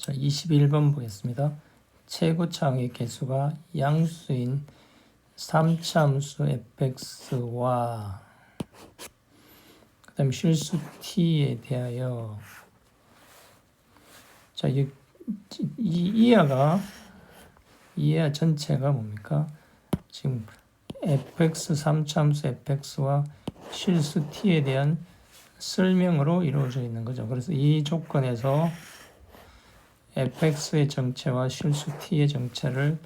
자, 21번 보겠습니다. 최고차항의 개수가 양수인 3차 함수 fx와 그 다음 실수 t에 대하여 자, 이하가 전체가 뭡니까? 지금 fx 3차 함수 fx와 실수 t에 대한 설명으로 이루어져 있는 거죠. 그래서 이 조건에서 fx의 정체와 실수 t의 정체를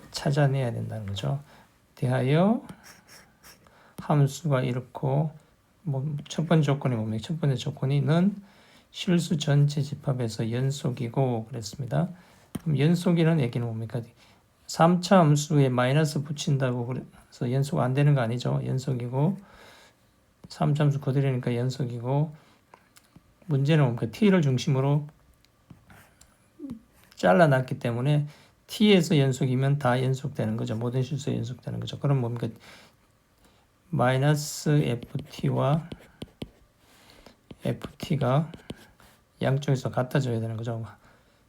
찾아내야 된다는 거죠. 대하여 함수가 이렇고 첫 번째 조건이 뭡니까? 첫 번째 조건이는 실수 전체 집합에서 연속이고 그랬습니다. 그럼 연속이라는 얘기는 뭡니까? 3차 함수에 마이너스 붙인다고 그래서 연속 안 되는 거 아니죠? 연속이고 3차 함수 그대로니까 연속이고 문제는 뭡니까? t를 중심으로 잘라놨기 때문에 t에서 연속이면 다 연속되는 거죠. 모든 실수에 연속되는 거죠. 그럼 뭡니까? 마이너스 ft와 ft가 양쪽에서 같아져야 되는 거죠.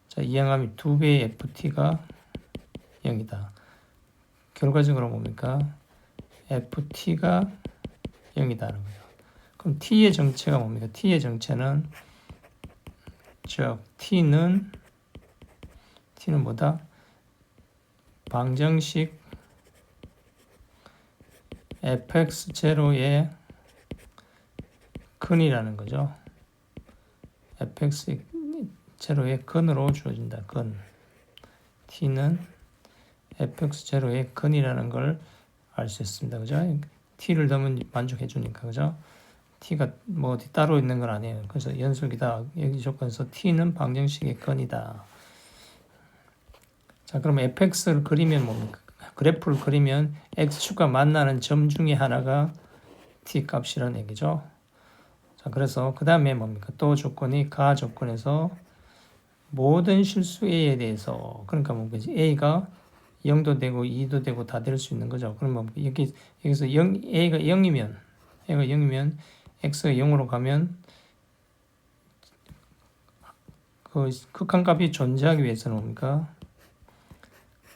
자, 이항함이 2배의 ft가 0이다. 결과적으로 뭡니까? ft가 0이다는 거예요. 그럼 t의 정체가 뭡니까? t의 정체는 즉 t는 뭐다? 방정식 fx0의 근이라는 거죠. fx0의 근으로 주어진다. 근. t는 fx0의 근이라는 걸 알 수 있습니다. 그죠? t를 넣으면 만족해 주니까. 그죠? t가 뭐 어디 따로 있는 건 아니에요. 그래서 연속이다. 여기 조건에서 t는 방정식의 근이다. 자, 그럼 fx를 그리면 뭡니까? 그래프를 그리면 x축과 만나는 점 중에 하나가 t 값이라는 얘기죠. 자, 그래서 그 다음에 뭡니까? 또 조건이 가 조건에서 모든 실수 a에 대해서 그러니까 뭡니까? a가 0도 되고 2도 되고 다 될 수 있는 거죠. 그러면 여기서 a가 0이면 x가 0으로 가면 그 극한값이 존재하기 위해서는 뭡니까?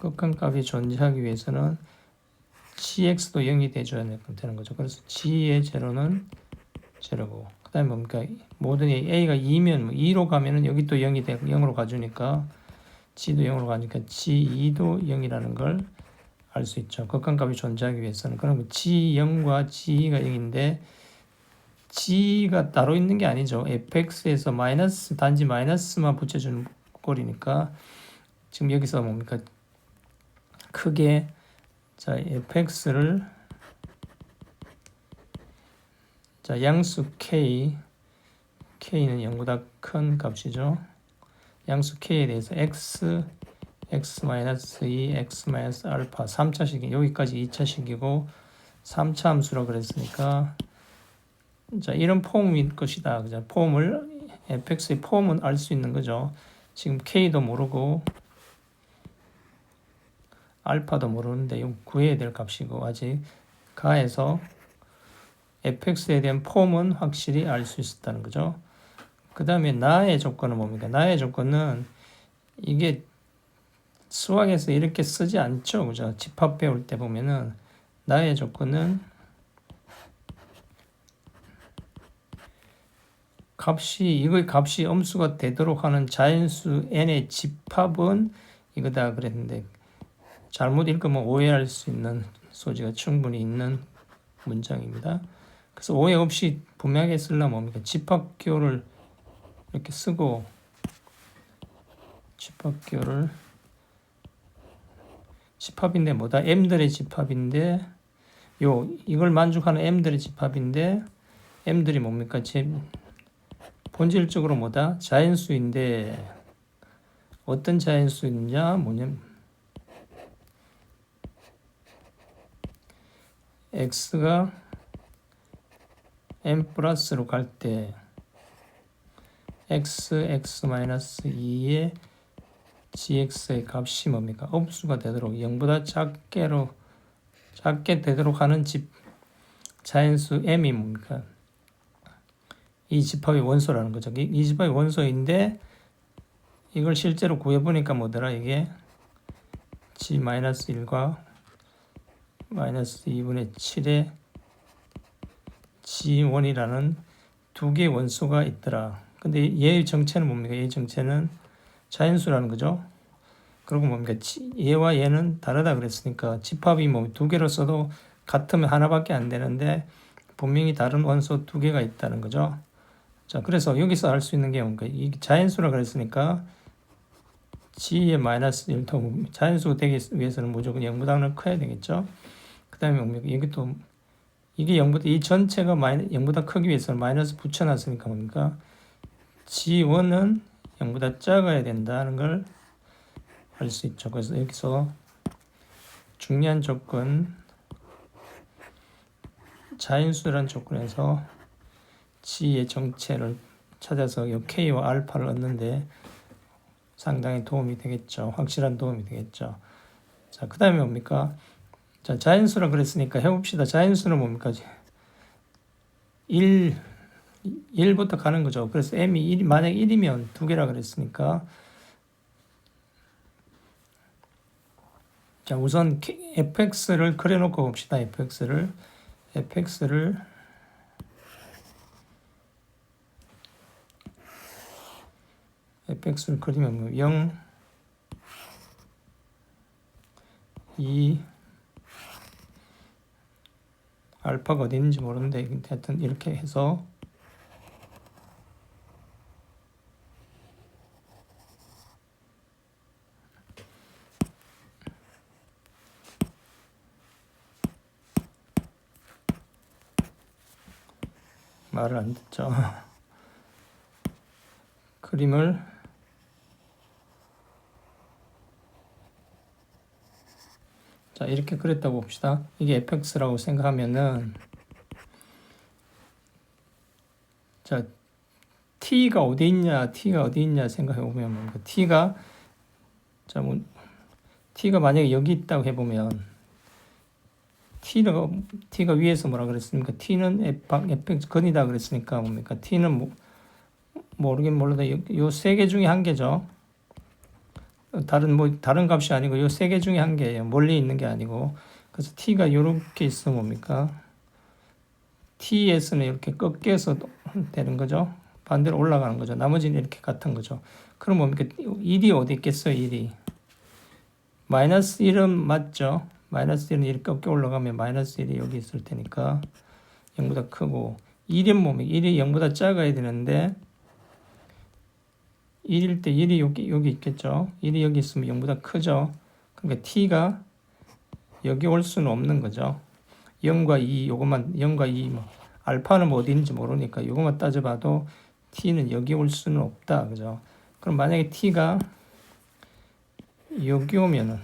극한값이 존재하기 위해서는 gx도 0이 돼줘야 되는 거죠. 그래서 g의 제로는 제로고 그 다음에 뭡니까? 모든 a가 2면 2로 가면은 여기 또 0이 되고 0으로 가주니까 g도 0으로 가니까 g2도 0이라는 걸 알 수 있죠. 극한값이 존재하기 위해서는. 그럼 g0과 g2가 0인데 g가 따로 있는 게 아니죠. fx에서 단지 마이너스만 붙여주는 꼴이니까 지금 여기서 뭡니까? 크게 자 fx를 자 양수 k는 0보다 큰 값이죠. 양수 k에 대해서 x 2, x 알파 3차식이 여기까지 2차식이고 3차 함수라고 그랬으니까 자 이런 폼일 것이다. 그죠? 폼을 fx의 폼은 알 수 있는 거죠. 지금 k도 모르고 알파도 모르는데 이거 구해야 될 값이고 아직 가에서 fx에 대한 폼은 확실히 알 수 있었다는 거죠. 그 다음에 나의 조건은 뭡니까? 나의 조건은 이게 수학에서 이렇게 쓰지 않죠. 그죠? 집합 배울 때 보면은 나의 조건은 이거의 값이 음수가 되도록 하는 자연수 n의 집합은 이거다 그랬는데 잘못 읽으면 오해할 수 있는 소지가 충분히 있는 문장입니다. 그래서 오해 없이 분명하게 쓰려면 뭡니까? 집합기호를 이렇게 쓰고 집합인데 뭐다? m들의 집합인데 이걸 만족하는 m들의 집합인데 m들이 뭡니까? 본질적으로 뭐다? 자연수인데 어떤 자연수이냐? x가 m 플러스로 갈 때 x-2의 gx의 값이 뭡니까? 음수가 되도록 0보다 작게 되도록 하는 자연수 m이 뭡니까? 이 집합의 원소라는 거죠. 이 집합의 원소인데 이걸 실제로 구해보니까 뭐더라 이게 G-1과 마이너스 2분의 7의 G1이라는 두 개의 원소가 있더라. 근데 얘의 정체는 뭡니까? 얘의 정체는 자연수라는 거죠. 그리고 뭡니까? 얘와 얘는 다르다 그랬으니까 집합이 뭐 두 개로 써도 같으면 하나밖에 안 되는데 분명히 다른 원소 두 개가 있다는 거죠. 자, 그래서 여기서 알 수 있는 게 뭡니까? 이 자연수라 그랬으니까 G의 마이너스 1 더 자연수가 되기 위해서는 무조건 0보다는 커야 되겠죠. 그 다음에 뭡니까? 여기 또 이게 0보다 이 전체가 0보다 크기 위해서는 마이너스 붙여놨으니까 뭡니까? G1은 0보다 작아야 된다는 걸 알 수 있죠. 그래서 여기서 중요한 조건 자연수라는 조건에서 G의 정체를 찾아서 이 K와 알파를 얻는데 상당히 도움이 되겠죠. 확실한 도움이 되겠죠. 자, 그 다음에 뭡니까? 자, 자연수라 그랬으니까 해봅시다. 자연수는 뭡니까? 1부터 가는 거죠. 그래서 m이 1, 만약 1이면 두 개라 그랬으니까 자, 우선 fx를 그려놓고 봅시다. fx를 그리면 뭐 0, 2, 알파가 어디 있는지 모르는데 하여튼 이렇게 해서 말을 안 듣죠. 그림을 자, 이렇게 그렸다고 봅시다. 이게 fx라고 생각하면은 자, t가 어디 있냐 생각해 보면 뭡니까? t가 만약에 여기 있다고 해 보면 t가 위에서 뭐라 그랬습니까? t는 fx 근이다 그랬으니까 뭡니까? t는 모르긴 몰라도 요 세 개 중에 한 개죠. 다른 값이 아니고 요 세 개 중에 한 개예요. 멀리 있는 게 아니고. 그래서 t가 이렇게 있으면 뭡니까? t에서는 이렇게 꺾여서 되는 거죠. 반대로 올라가는 거죠. 나머지는 이렇게 같은 거죠. 그럼 뭡니까? 1이 어디 있겠어요? 1이. 마이너스 1은 맞죠? 마이너스 1은 이렇게 꺾여 올라가면 마이너스 1이 여기 있을 테니까 0보다 크고 1은 뭡니까? 1이 0보다 작아야 되는데 1일 때 1이 여기 있겠죠. 1이 여기 있으면 0보다 크죠. 그러니까 t가 여기 올 수는 없는 거죠. 0과 2 요것만 0과 2 뭐 알파는 뭐 어디 있는지 모르니까 요것만 따져봐도 t는 여기 올 수는 없다. 그죠? 그럼 만약에 t가 여기 오면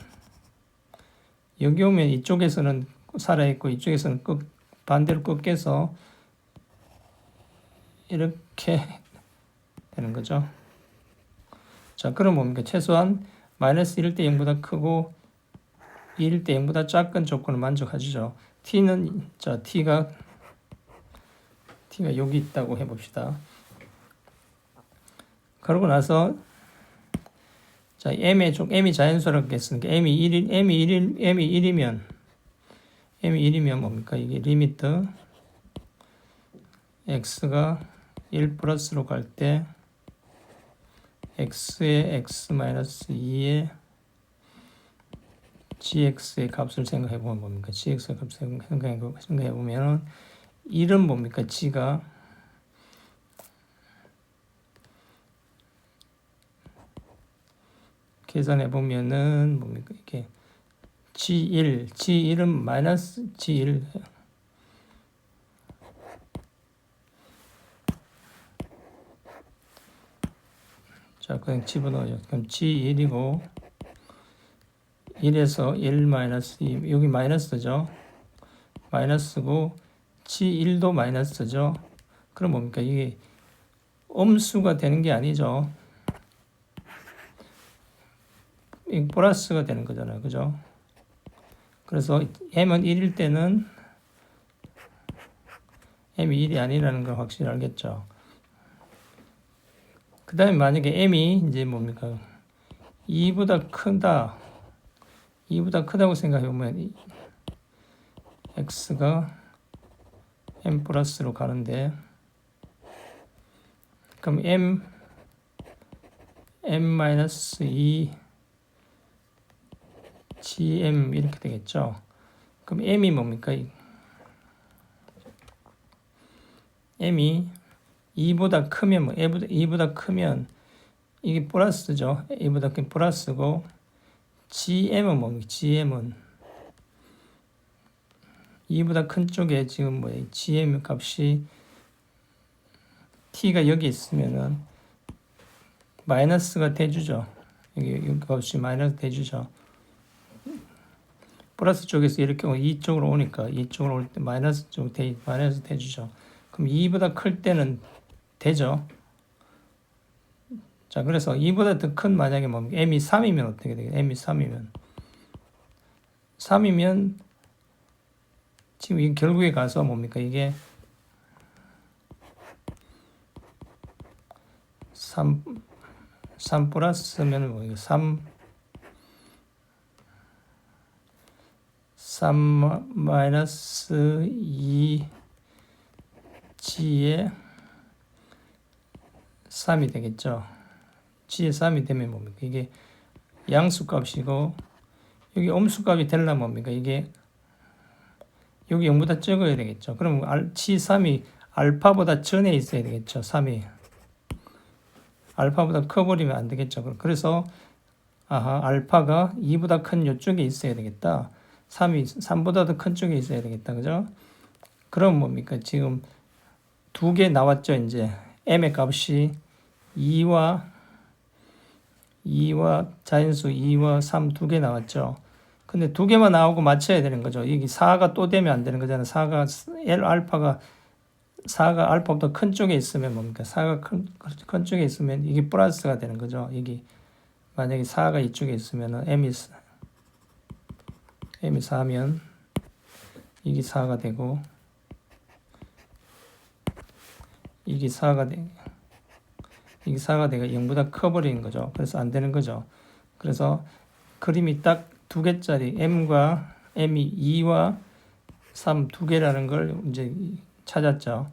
이쪽에서는 살아있고 이쪽에서는 반대로 꺾여서 이렇게 되는 거죠. 자, 그럼 뭡니까? 최소한 마이너스 1일 때 0보다 크고 1일 때 0보다 작은 조건을 만족하죠. t는 자, t가 여기 있다고 해봅시다. 그러고 나서 자, m이 자연수라고 했으니까 m이 1이면 뭡니까? 이게 리미트 x가 1 플러스로 갈 때 x의 x-2의 gx의 값을 생각해 보면 뭡니까? gx의 값을 생각해 보면은 1은 뭡니까? g가 계산해 보면은 뭡니까? 이게 G1은 마이너스 G1 자, 그냥 집어넣어요. 그럼 G1이고 1에서 1 마이너스 2 여기 마이너스죠. 마이너스고 G1도 마이너스죠. 그럼 뭡니까? 이게 음수가 되는 게 아니죠. 이 플러스가 되는 거잖아요. 그죠? 그래서 m은 1일 때는 m이 1이 아니라는 걸 확실히 알겠죠. 그 그 다음에 만약에 m이 이제 뭡니까? 2보다 크다. 2보다 크다고 생각해 보면 x가 m 플러스로 가는데 그럼 m-2 gm 이렇게 되겠죠. 그럼 m이 뭡니까? m이 2보다 크면 뭐 2보다 크면 이게 플러스죠. a보다 큰 플러스고 gm은 뭡니까? gm은 2보다 큰 쪽에 지금 뭐 gm 값이 t가 여기 있으면은 마이너스가 돼주죠. 여기 값이 마이너스 돼주죠. 플러스 쪽에서 이렇게 이쪽으로 오니까 이쪽으로 올 때 마이너스 쪽 마이너스 돼주죠. 그럼 2보다 클 때는 되죠. 자, 그래서 2보다 더 큰 만약에 뭐 m이 3이면 어떻게 되겠어요? m이 3이면 지금 이 결국에 가서 뭡니까? 이게 3 플러스면 뭐 3 마이너스 2g에 3이 되겠죠. g에 3이 되면 뭡니까? 이게 양수값이고 여기 음수값이 되려면 뭡니까? 이게 여기 0보다 적어야 되겠죠. 그럼 g3이 알파보다 전에 있어야 되겠죠. 3이 알파보다 커버리면 안 되겠죠. 그래서 알파가 2보다 큰 이쪽에 있어야 되겠다. 3보다 더 큰 쪽에 있어야 되겠다. 그죠? 그럼 뭡니까? 지금 두 개 나왔죠. 이제 m의 값이 2와 자연수 2와 3 두 개 나왔죠. 근데 두 개만 나오고 맞춰야 되는 거죠. 여기 4가 또 되면 안 되는 거잖아요. 4가 알파보다 큰 쪽에 있으면 뭡니까? 4가 큰 쪽에 있으면 이게 플러스가 되는 거죠. 여기 만약에 4가 이쪽에 있으면은 m이 4면 이게 4가 되고 이게 4가 되고 0보다 커버리는 거죠. 그래서 안 되는 거죠. 그래서 그림이 딱 두 개짜리 m이 2와 3 두 개라는 걸 이제 찾았죠.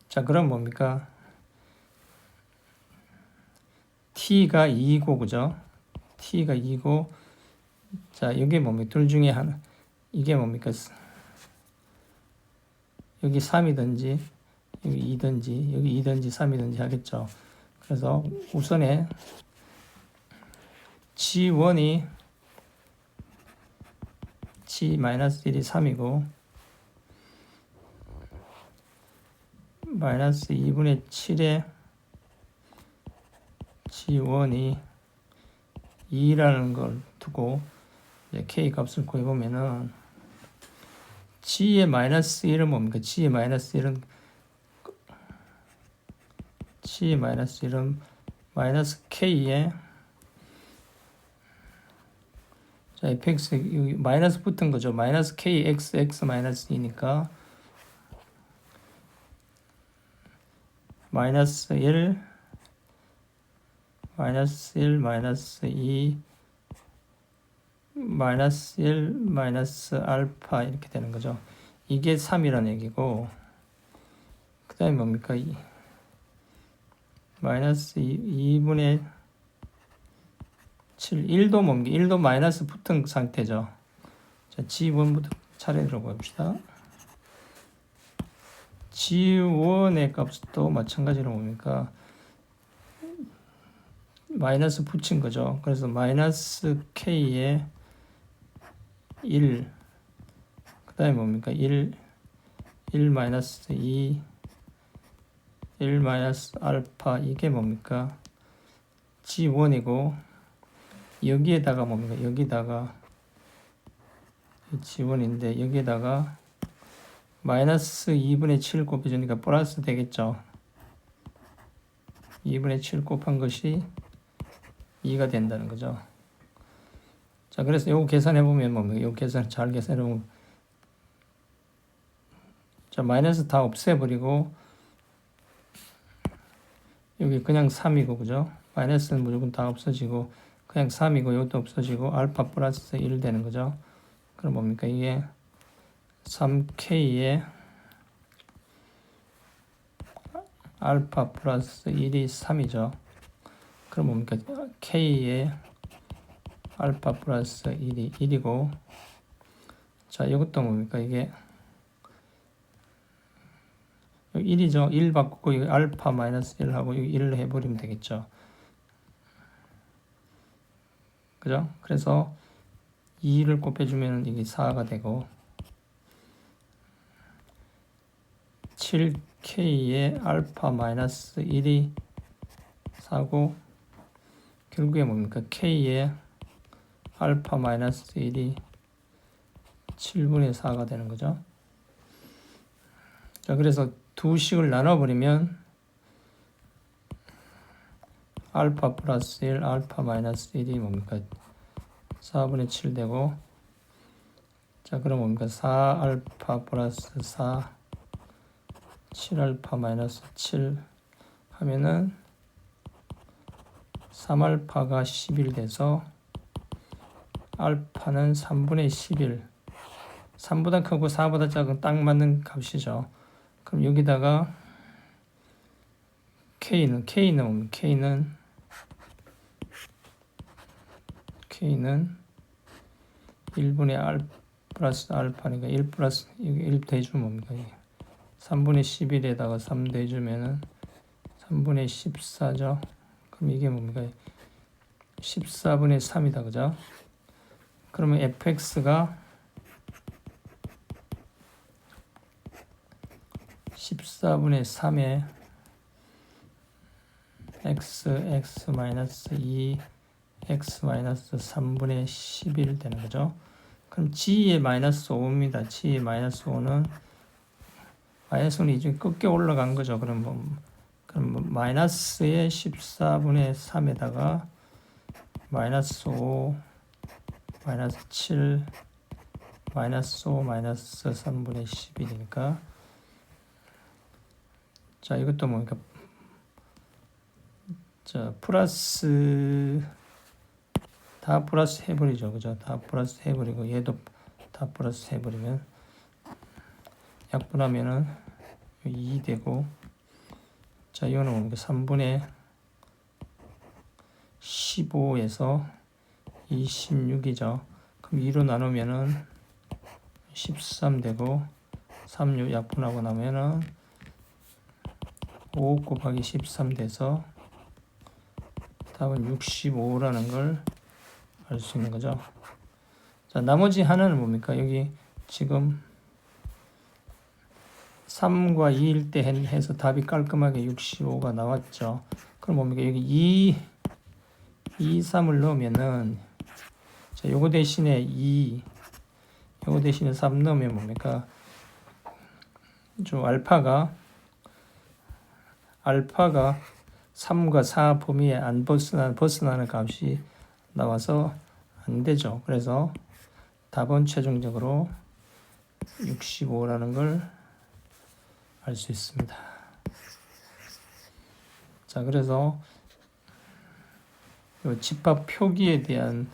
자, 그럼 뭡니까? t가 2고 그죠? t가 2고 자, 이게 뭡니까? 둘 중에 하나. 이게 뭡니까? 여기 3이든지 여기 2든지 여기 2든지 3이든지 하겠죠. 그래서 우선에 G1이 G-1이 3이고 마이너스 2분의 7에 G1이 2라는 걸 두고 이제 K 값을 구해보면은 G의 마이너스 1은 뭡니까? G의 마이너스 1은 마이너스 K에 자, fx 마이너스 붙은 거죠. 마이너스 k x 마이너스 2니까 마이너스 1 마이너스 2 마이너스 1 마이너스 알파 이렇게 되는 거죠. 이게 3이라는 얘기고 그 다음에 뭡니까? 마이너스 2분의 7, 1도 뭡니까? 1도 마이너스 붙은 상태죠. 자, G1부터 차례로 봅시다. G1의 값도 마찬가지로 뭡니까? 마이너스 붙인 거죠. 그래서 마이너스 K에 1, 그 다음에 뭡니까? 1 마이너스 2, 1 마이너스 알파, 이게 뭡니까? G1이고, 여기에다가 뭡니까? 여기다가 G1인데, 여기에다가 마이너스 2분의 7 곱해주니까 플러스 되겠죠. 2분의 7 곱한 것이 2가 된다는 거죠. 자, 그래서 요거 계산해보면 뭡니까? 요거 잘 계산해보면 자, 마이너스 다 없애버리고 여기 그냥 3이고 그죠? 마이너스는 무조건 다 없어지고 그냥 3이고 이것도 없어지고 알파 플러스 1 되는 거죠. 그럼 뭡니까? 이게 3K에 알파 플러스 1이 3이죠. 그럼 뭡니까? K에 알파 플러스 1이 1이고 자 이것도 뭡니까? 이게 1이죠. 1 바꾸고 이거 알파 마이너스 1하고 이거 1을 해버리면 되겠죠. 그죠? 그래서 2를 곱해주면 이게 4가 되고 7K에 알파 마이너스 1이 4고 결국에 뭡니까? K에 알파 마이너스 1이 7분의 4가 되는 거죠. 자, 그래서 두 식을 나눠버리면 알파 플러스 1, 알파 마이너스 1이 뭡니까? 4분의 7 되고 자, 그럼 뭡니까? 4알파 플러스 4, 7알파 마이너스 7 하면은 3알파가 11 돼서 알파는 3분의 11 3보다 크고 4보다 작은 딱 맞는 값이죠. 그럼 여기다가 K는 1분의 알 플러스 알파니까 1 플러스 1 대주면 뭡니까? 3분의 11에다가 3 대주면은 3분의 14죠. 그럼 이게 뭡니까? 14분의 3이다. 그죠? 그러면 fx가 14분의 3에 x 마이너스 2 x 마이너스 3분의 11 되는 거죠. 그럼 g의 마이너스 5입니다. g의 마이너스 5는 이제 꺾여 올라간 거죠. 그럼 마이너스의 14분의 3에다가 마이너스 5 마이너스 7 마이너스 5 마이너스 3분의 11이니까 자 이것도 뭡니까? 자 플러스 다 플러스 해버리죠. 그죠? 다 플러스 해버리고 얘도 다 플러스 해버리면 약분하면은 2 되고 자 이거는 뭡니까? 3분의 15에서 26이죠. 그럼 2로 나누면은 13 되고 3, 6 약분하고 나면은 5 곱하기 13 돼서 답은 65라는 걸 알 수 있는 거죠. 자, 나머지 하나는 뭡니까? 여기 지금 3과 2일 때 해서 답이 깔끔하게 65가 나왔죠. 그럼 뭡니까? 여기 2, 3을 넣으면은 자, 요거 대신에 2, 요거 대신에 3 넣으면 뭡니까? 저 알파가 3과 4 범위에 안 벗어나는 값이 나와서 안 되죠. 그래서 답은 최종적으로 65라는 걸 알 수 있습니다. 자, 그래서 요 집합 표기에 대한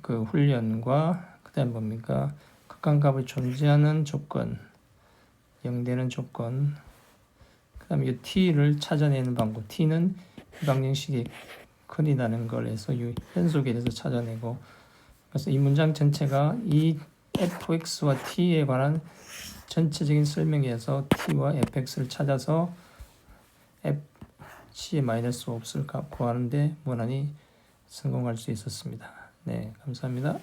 그 훈련과 그다음 뭡니까? 극한값이 존재하는 조건, 0되는 조건, 그다음에 이 t를 찾아내는 방법. t는 이방정식이 큰이 나는 걸 해서 이 현속에 대해서 찾아내고 그래서 이 문장 전체가 이 fx와 t에 관한 전체적인 설명에서 t와 fx를 찾아서 fc의 마이너스 5를 구하는데 무난히 성공할 수 있었습니다. 네, 감사합니다.